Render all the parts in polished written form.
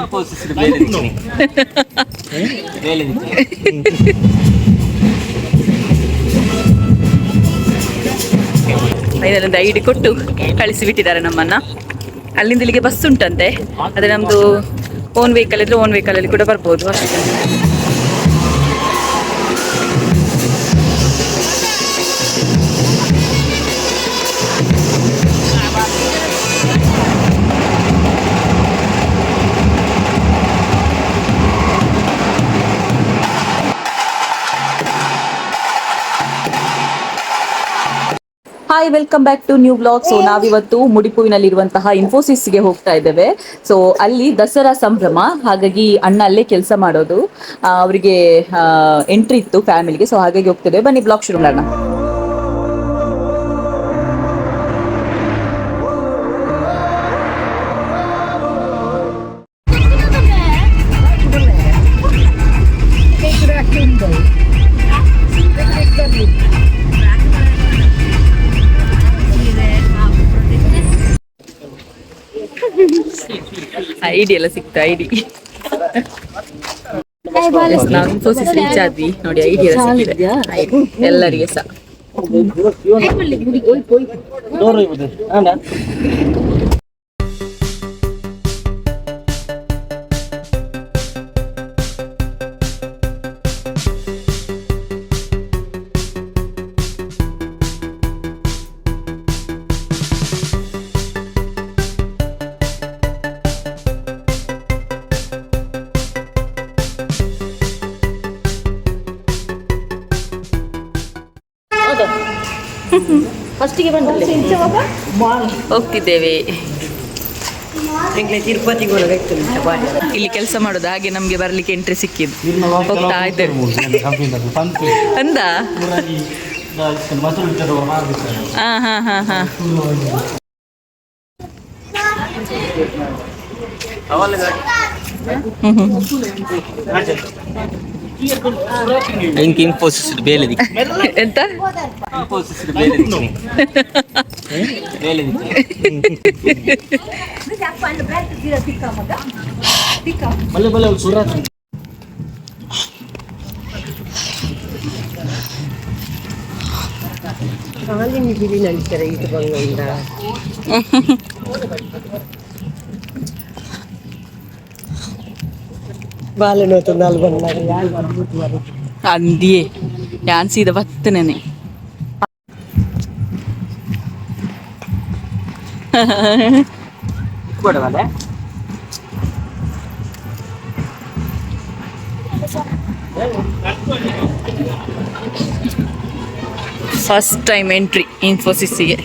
Infosys ಬೇರೆ ದಿಕ್ಕಿ. ಬೇರೆ ದಿಕ್ಕಿ. ಐದರಿಂದ ಐಡಿ ಕೊಟ್ಟು ಕಳಿಸಿಬಿಟ್ಟಿದ್ದಾರೆ ನಮ್ಮನ್ನ. ಅಲ್ಲಿಂದ ಇಲ್ಲಿಗೆ ಬಸ್ ಉಂಟಂತೆ, ಅದೇ ನಮ್ದು ಓನ್ ವೆಹಿಕಲ್ ಇದ್ರೆ ಓನ್ ವೆಹಿಕಲ್ ಅಲ್ಲಿ ಕೂಡ ಬರ್ಬೋದು ಅಷ್ಟೇ. Hi, welcome back to new blog. So ನಾವಿವತ್ತು ಮುಡಿಪುವಿನಲ್ಲಿರುವಂತಹ ಇನ್ಫೋಸಿಸ್ಗೆ ಹೋಗ್ತಾ ಇದ್ದೇವೆ. ಸೊ ಅಲ್ಲಿ ದಸರಾ ಸಂಭ್ರಮ, ಹಾಗಾಗಿ ಅಣ್ಣ ಅಲ್ಲೇ ಕೆಲಸ ಮಾಡೋದು, ಅವರಿಗೆ ಎಂಟ್ರಿ ಇತ್ತು ಫ್ಯಾಮಿಲಿಗೆ. ಸೊ ಹಾಗಾಗಿ ಹೋಗ್ತಿದ್ದೇವೆ. ಬನ್ನಿ ಬ್ಲಾಗ್ ಶುರು ಮಾಡೋಣ. ಐಡಿ ಎಲ್ಲ ಸಿಕ್ತಾ? ಐಡಿ ನಾವು ಇನ್ಫೋಸಿಸ್ ರೀಚ್ ಆದ್ವಿ ನೋಡಿ. ಐಡಿ ಎಲ್ಲ ಸಿಕ್ಕಿದೆ ಎಲ್ಲರಿಗೆ ಸಹ. ಹೋಗ್ತಿದ್ದೇವೆ. ಇಲ್ಲಿ ಕೆಲಸ ಮಾಡೋದು, ಹಾಗೆ ನಮ್ಗೆ ಬರ್ಲಿಕ್ಕೆ ಎಂಟ್ರಿ ಸಿಕ್ಕಿದ್ದು. ಹೋಗ್ತಾ ಇದ್ದೇವೆ. ಅಂದ ಹಾ ಹಾ ಹಾ ಹಾ. Infosys ಬೇರೆ ದಿಕ್ಕಿ. ಎಂತ Infosys ಬೇರೆ ದಿಕ್ಕಿ. ಬೇರೆ ದಿಕ್ಕಿ. ಅಂದಿಯೇ ഞാൻ സീത പത്തനെ ಫಸ್ಟ್ ಟೈಮ್ ಎಂಟ್ರಿ ಇನ್ಫೋಸಿಸ್ಗೆ.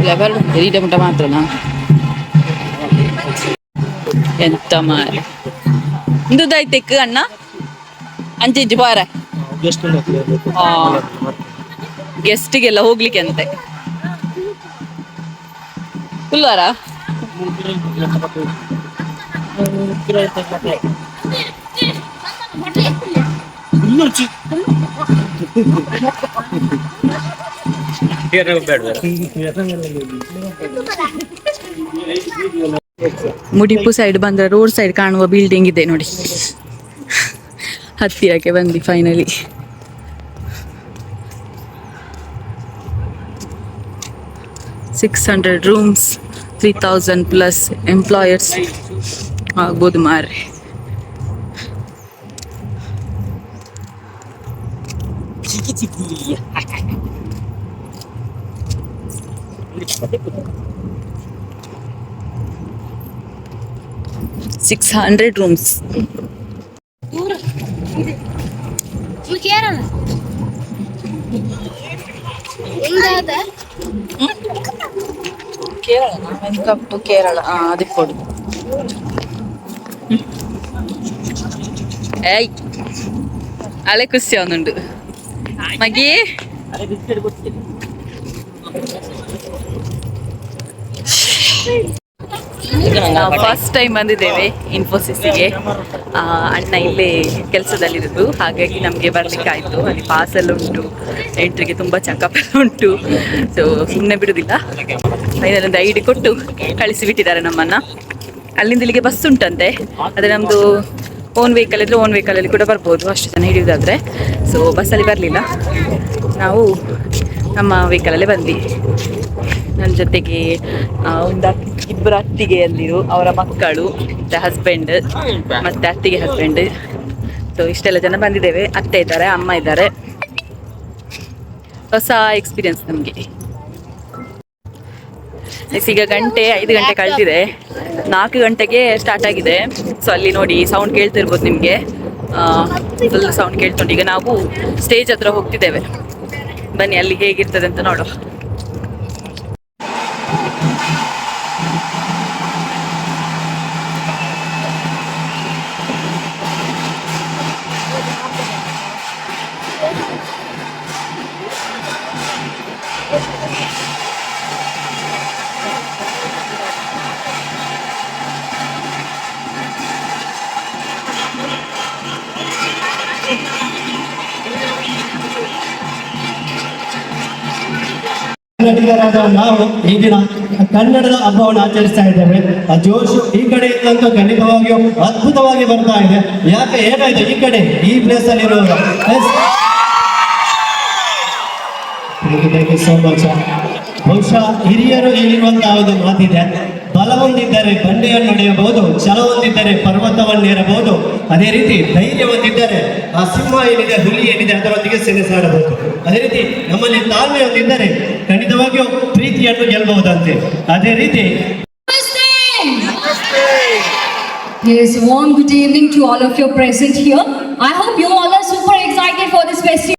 ಲೆವೆಲ್ ರೀಡ ಮುಟ್ಟ ಮಾತ್ರನಾ ಎಂತ ಮಾರಿ ಇಂದುದಾಯ್ತೆಕ್ ಅಣ್ಣ ಅಂಚಿಂಚು ಬಾರ ಗೆಸ್ಟಿಗೆಲ್ಲ ಹೋಗ್ಲಿಕ್ಕೆ ಅಂತೆ ಕುಲ್ವಾರ ಮುಡಿಪು ಸೈಡ್ ಬಂದ್ರೆ ರೋಡ್ ಸೈಡ್ ಕಾಣುವ ಬಿಲ್ಡಿಂಗ್ ಇದೆ ನೋಡಿ. ಹತ್ತಿರಕ್ಕೆ ಬಂದು ಫೈನಲಿ. $600 rooms, 3,000 plus employers ಆಗ್ಬೋದು ಮಾರ್ರೆ. $600 rooms. ಕೇರಳ ಅದಕ್ಕೊಡು. ಏಯ್ ಅಲೆ ಖುಷಿ ಅವನುಂಡು ಮಗಿ. ನಾವು ಫಸ್ಟ್ ಟೈಮ್ ಬಂದಿದ್ದೇವೆ ಇನ್ಫೋಸಿಸ್ಗೆ. ಅಣ್ಣ ಇಲ್ಲೇ ಕೆಲಸದಲ್ಲಿರೋದು, ಹಾಗಾಗಿ ನಮಗೆ ಬರ್ಲಿಕ್ಕೆ ಆಯಿತು. ಅಲ್ಲಿ ಪಾಸೆಲ್ಲ ಉಂಟು, ಎಂಟ್ರಿಗೆ ತುಂಬ ಚೆಕಪ್ ಉಂಟು. ಸೊ ಸುಮ್ಮನೆ ಬಿಡುವುದಿಲ್ಲ. ಫೈನಲ್ ಒಂದು ID ಕೊಟ್ಟು ಕಳಿಸಿಬಿಟ್ಟಿದ್ದಾರೆ ನಮ್ಮನ್ನು. ಅಲ್ಲಿಂದ ಇಲ್ಲಿಗೆ ಬಸ್ ಉಂಟಂತೆ, ಆದರೆ ನಮ್ಮದು ಓನ್ ವೆಹಿಕಲ್ ಇದ್ದರೆ ಓನ್ ವೆಹಿಕಲಲ್ಲಿ ಕೂಡ ಬರ್ಬೋದು, ಅಷ್ಟು ಜನ ಹಿಡಿಯೋದಾದರೆ. ಸೊ ಬಸ್ಸಲ್ಲಿ ಬರಲಿಲ್ಲ, ನಾವು ನಮ್ಮ ವೆಹಿಕಲಲ್ಲೇ ಬಂದ್ವಿ. ನನ್ನ ಜೊತೆಗೆ ಒಂದು ಇಬ್ಬರು ಅತ್ತಿಗೆ ಅಂದಿರು, ಅವರ ಮಕ್ಕಳು, ಮತ್ತು ಹಸ್ಬೆಂಡ್, ಮತ್ತು ಅತ್ತಿಗೆ ಹಸ್ಬೆಂಡ್. ಸೊ ಇಷ್ಟೆಲ್ಲ ಜನ ಬಂದಿದ್ದೇವೆ. ಅತ್ತೆ ಇದ್ದಾರೆ, ಅಮ್ಮ ಇದ್ದಾರೆ. ಹೊಸ ಎಕ್ಸ್ಪೀರಿಯನ್ಸ್ ನಮಗೆ. ಈಗ 5 ಗಂಟೆ ಕಳೆದಿದೆ, 4 ಗಂಟೆಗೆ ಸ್ಟಾರ್ಟ್ ಆಗಿದೆ. ಸೊ ಅಲ್ಲಿ ನೋಡಿ ಸೌಂಡ್ ಕೇಳ್ತಿರ್ಬೋದು ನಿಮಗೆ, ಫುಲ್ ಸೌಂಡ್ ಕೇಳ್ಕೊಂಡು. ಈಗ ನಾವು ಸ್ಟೇಜ್ ಹತ್ರ ಹೋಗ್ತಿದ್ದೇವೆ. ಬನ್ನಿ ಅಲ್ಲಿ ಹೇಗಿರ್ತದೆ ಅಂತ ನೋಡುವ. ಕನ್ನಡಿಗರಾದ ನಾವು ಈ ದಿನ ಕನ್ನಡದ ಹಬ್ಬವನ್ನು ಆಚರಿಸ್ತಾ ಇದ್ದೇವೆ. ಆ ಜೋಶು ಈ ಕಡೆ ಇದ್ದಂತೂ ಖಂಡಿತವಾಗಿಯೂ ಅದ್ಭುತವಾಗಿ ಬರ್ತಾ ಇದೆ. ಯಾಕೆ ಏನಾಯ್ತು ಈ ಕಡೆ ಈ ಪ್ಲೇಸ್ ಅಲ್ಲಿ ಇರುವಾಗ? So much. ಬಹುಶಃ ಹಿರಿಯರು ಹೇಳಿರುವಂತಹ ಒಂದು ಮಾತಿದೆ, ಬಲ ಹೊಂದಿದ್ದರೆ ಬಂಡೆಯನ್ನು ನಡೆಯಬಹುದು, ಛಲ ಹೊಂದಿದ್ದರೆ ಪರ್ವತವನ್ನು ಏರಬಹುದು, ಅದೇ ರೀತಿ ಧೈರ್ಯ ಹೊಂದಿದ್ದರೆ ಆ ಸಿಂಹ ಏನಿದೆ, ಹುಲಿ ಏನಿದೆ, ಅದರೊಂದಿಗೆ ಸೆಣಸಾಡಬಹುದು. ಅದೇ ರೀತಿ ನಮ್ಮಲ್ಲಿ ತಾಳ್ಮೆ ಹೊಂದಿದ್ದರೆ ಖಂಡಿತವಾಗಿಯೂ ಪ್ರೀತಿಯನ್ನು ಗೆಲ್ಲಬಹುದಂತೆ. ಅದೇ ರೀತಿ Yes, warm good evening to all of you present here. I hope you all are super excited for this festival.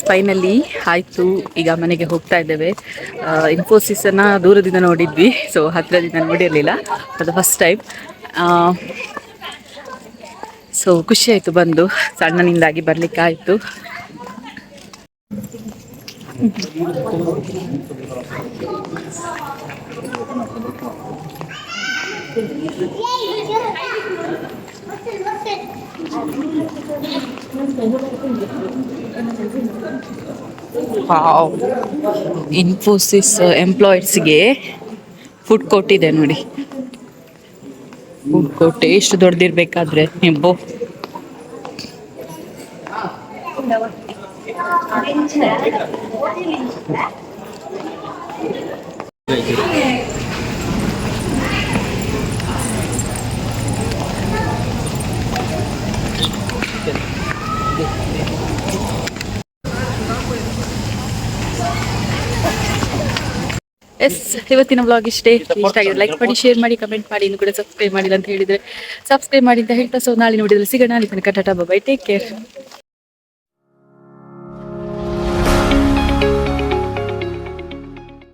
Finally ಆಯಿತು. ಈಗ ಮನೆಗೆ ಹೋಗ್ತಾ ಇದ್ದೇವೆ. ಇನ್ಫೋಸಿಸನ್ನು ದೂರದಿಂದ ನೋಡಿದ್ವಿ, ಸೊ ಹತ್ತಿರದಿಂದ ನೋಡಿರಲಿಲ್ಲ, ಅದು ಫಸ್ಟ್ ಟೈಮ್. ಸೊ ಖುಷಿ ಆಯಿತು ಬಂದು, ಸಣ್ಣನಿಂದಾಗಿ ಬರಲಿಕ್ಕೆ ಆಯಿತು. ಇನ್ಫೋಸಿಸ್ ಎಂಪ್ಲಾಯೀಸ್ಗೆ ಫುಡ್ ಕೋರ್ಟ್ ಇದೆ ನೋಡಿ. ಫುಡ್ ಕೋರ್ಟ್ ಎಷ್ಟು ದೊಡ್ಡದಿರ್ಬೇಕಾದ್ರೆ ನಿಂಬು. ಎಸ್, ಇವತ್ತಿನ ವ್ಲಾಗ್ ಇಷ್ಟೇ. ಇಷ್ಟ ಆಗಿದೆ ಲೈಕ್ ಮಾಡಿ, ಶೇರ್ ಮಾಡಿ, ಕಮೆಂಟ್ ಮಾಡಿ. ಇನ್ನು ಕೂಡ ಸಬ್ಸ್ಕ್ರೈಬ್ ಮಾಡಿಲ್ಲ ಅಂತ ಹೇಳಿದ್ರೆ ಸಬ್ಸ್ಕ್ರೈಬ್ ಮಾಡಿ ಅಂತ ಹೇಳ್ತಾ, ಸೊ ನಾಳೆ ನೋಡಿದ್ರೆ ಸಿಗೋಣ. ಅಲ್ಲಿ ತನಕ ಟಾಟಾ, ಬೈ, ಟೇಕ್ ಕೇರ್.